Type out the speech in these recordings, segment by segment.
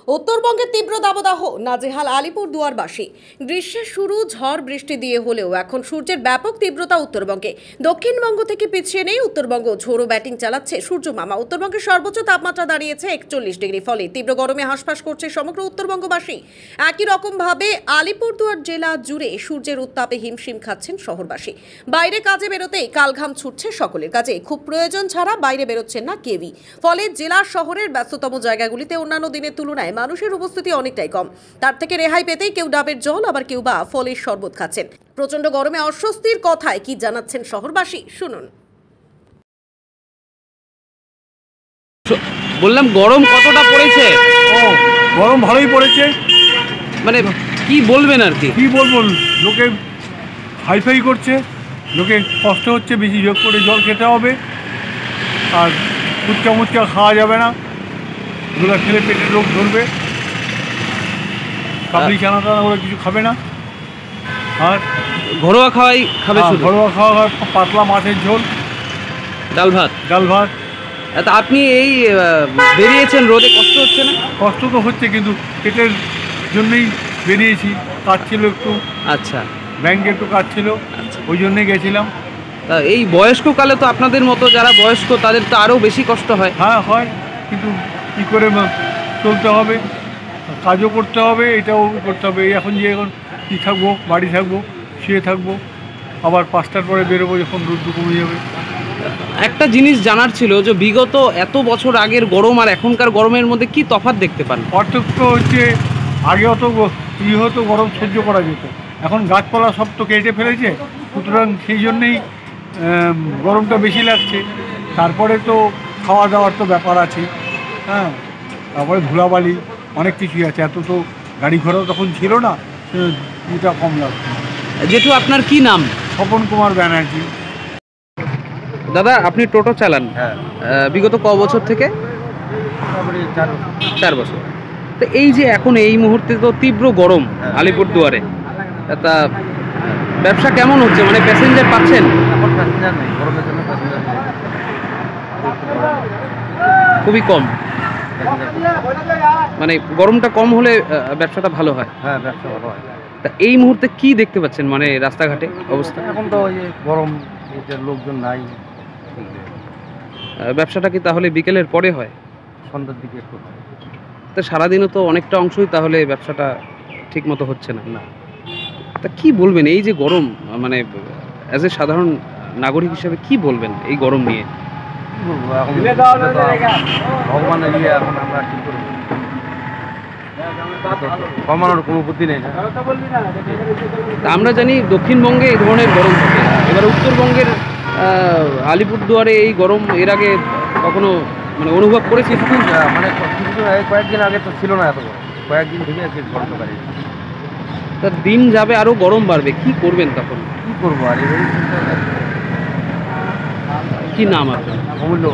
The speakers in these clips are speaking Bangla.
উত্তরবঙ্গের তীব্র দাবদাহ, নাজেহাল আলিপুরদুয়ারবাসী। গ্রীষ্মের শুরু ঝড় বৃষ্টি দিয়ে হলেও এখন সূর্যের ব্যাপক তীব্রতা উত্তরবঙ্গে। দক্ষিণবঙ্গ থেকে পিছিয়ে নেই উত্তরবঙ্গ, ঝোড়ো ব্যাটিং চালাচ্ছে সূর্য মামা। উত্তরবঙ্গের সর্বোচ্চ তাপমাত্রা দাঁড়িয়েছে 41 ডিগ্রি, ফলে তীব্র গরমে হাঁসফাঁস করছে সমগ্র উত্তরবঙ্গবাসী। একই রকমভাবে আলিপুরদুয়ার জেলা জুড়ে সূর্যের উত্তাপে হিমশিম খাচ্ছেন শহরবাসী। বাইরে কাজে বেরোতেই কালঘাম ছুটছে সকলের কাজে, খুব প্রয়োজন ছাড়া বাইরে বেরোচ্ছেন না কেউই। ফলে জেলা শহরের ব্যস্ততম জায়গাগুলিতে অন্যান্য দিনের তুলনায় মানুষের উপস্থিতি অনেকটাই কম। তার থেকে রেহাই পেতেই কেউ ডাবের জল, আবার কেউ বা ফলের শরবত খাচ্ছেন। প্রচন্ড গরমে অস্বস্তির কথায় কি জানাচ্ছেন শহরবাসী, শুনুন। বললাম গরম কতটা পড়েছে? গরম ভালোই পড়েছে। মানে কি বলবেন আর কি বলবো, লোকে হাইফাই করছে, লোকে কষ্ট হচ্ছে, বেশি যোগ করে জল খেতে হবে, আর ফুচকা মুচকা খাওয়া যাবে না, ওগুলো খেলে পেটের রোগ ধরবে। কাবলি চানা টানা ওরা কিছু খাবে না, আর ঘরোয়া খাওয়াই খাবে। ঘরোয়া খাওয়া, পাতলা মাছের ঝোল, ডাল ভাত। তা আপনি এই বেরিয়েছেন রোদে, কষ্ট হচ্ছে না? কষ্ট তো হচ্ছে, কিন্তু পেটের জন্যই বেরিয়েছি। কাজ ছিল একটু, আচ্ছা, ব্যাংকে একটু কাজ ছিল, ওই জন্যই গেছিলাম। তা এই বয়স্ককালে তো আপনাদের মতো যারা বয়স্ক তাদের তো আরও বেশি কষ্ট হয়। হ্যাঁ হয়, কিন্তু কী করে চলতে হবে, কাজও করতে হবে, এটাও করতে হবে। এখন কী থাকবো, বাড়ি থাকবো, শুয়ে থাকবো, আবার 5টার পরে বেরোবো যখন রোদ্দু কমে যাবে। একটা জিনিস জানার ছিল যে বিগত এত বছর আগের গরম আর এখনকার গরমের মধ্যে কি তফাৎ দেখতে পান? পার্থক্য হচ্ছে, আগে অত হতো, গরম সহ্য করা যেত, এখন গাছপালা সব তো কেটে ফেলেছে, সুতরাং সেই জন্যেই গরমটা বেশি লাগছে। তারপরে তো খাওয়া দাওয়ার তো ব্যাপার আছে, হ্যাঁ, তারপরে ধুলাবালি অনেক কিছুই আছে। এত তো গাড়ি ঘোড়াও তখন ছিল না, এটা কম লাগছে। জেঠু, আপনার কি নাম? স্বপন কুমার ব্যানার্জি। দাদা, আপনি টোটো চালান? হ্যাঁ। বিগত ক বছর থেকে? 4 বছর। তো এই যে এখন এই মুহূর্তে তো তীব্র গরম আলিপুরদুয়ারে, তা ব্যবসা কেমন হচ্ছে? মানে প্যাসেঞ্জার পাচ্ছেন? এখন প্যাসেঞ্জার নেই, গরমের জন্য প্যাসেঞ্জার নেই, খুবই কম। মানে গরমটা কম হলে ব্যবসাটা ভালো হয়। হ্যাঁ, ব্যবসা ভালো হয়। তা এই মুহূর্তে কি দেখতে পাচ্ছেন মানে রাস্তাঘাটে অবস্থা? এখন তো ওই গরম, লোকজন নাই। ব্যবসাটা কি তাহলে বিকেলের পরে হয়? সন্ধ্যার দিকে একটু হয়। তা সারাদিনও তো অনেকটা অংশই তাহলে ব্যবসাটা ঠিক মতো হচ্ছে না। না, তা কি বলবেন এই যে গরম, মানে অ্যাজ এ সাধারণ নাগরিক হিসেবে কি বলবেন এই গরম নিয়ে? কি বলবো, এখন ভগবানের ইয়ে, এখন আমরা কি করবো, কমানোর কোনো বুদ্ধি নেই। তা আমরা জানি দক্ষিণবঙ্গে এই ধরনের গরম থাকে, এবার উত্তরবঙ্গের আলিপুরদুয়ারে এই গরম এর আগে কখনো মানে অনুভব করেছি? মানে কয়েকদিন আগে তো ছিল না এত গরম, কয়েকদিন থেকে আর কি গরমটা বাড়ি। তা দিন যাবে আরো গরম বাড়বে, কি করবেন তখন? কি করবো আর এবারে কি নাম আপনার? অমূল্য।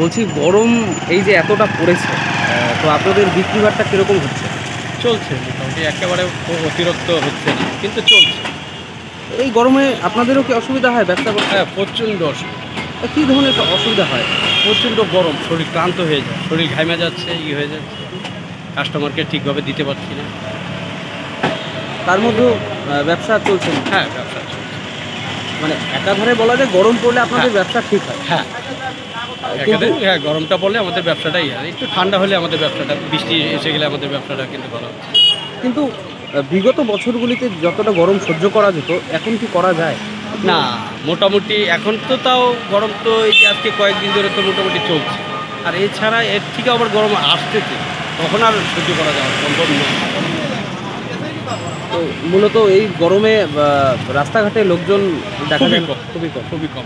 বলছি গরম এই যে এতটা পড়েছে, তো আপনাদের বিক্রি বাট্টা কিরকম হচ্ছে? চলছে মোটামুটি, একেবারে অতিরিক্ত হচ্ছে না, কিন্তু চলছে। এই গরমে আপনাদেরও কি অসুবিধা হয় ব্যবসা করতে? হ্যাঁ, প্রচণ্ড অসুবিধা। কী ধরনের অসুবিধা হয়? প্রচণ্ড গরম, শরীর ক্লান্ত হয়ে যায়, শরীর ঘামে যাচ্ছে, হয়ে যাচ্ছে, কাস্টমারকে ঠিকভাবে দিতে পারছি না। তার মধ্যেও ব্যবসা চলছে না? হ্যাঁ, ব্যবসা চলছে। মানে একাধারে বলা যায় গরম পড়লে আপনাদের ব্যবসা ঠিক হয়? হ্যাঁ, হ্যাঁ, গরমটা পড়লে আমাদের ব্যবসাটাই হয়, একটু ঠান্ডা হলে আমাদের ব্যবসাটা, বৃষ্টি এসে গেলে আমাদের ব্যবসাটা কিন্তু ভালো হচ্ছে। কিন্তু বিগত বছরগুলিতে যতটা গরম সহ্য করা যেত এখন কি করা যায় না? মোটামুটি এখন তো তাও গরম তো এই যে আজকে কয়েকদিন ধরে তো মোটামুটি চলছে, আর এছাড়া এর থেকে আবার গরম আসতেছে, তখন আর সহ্য করা যাওয়া সম্ভব নয়। তো মূলত এই গরমে রাস্তাঘাটে লোকজন দেখা যায় খুবই কম।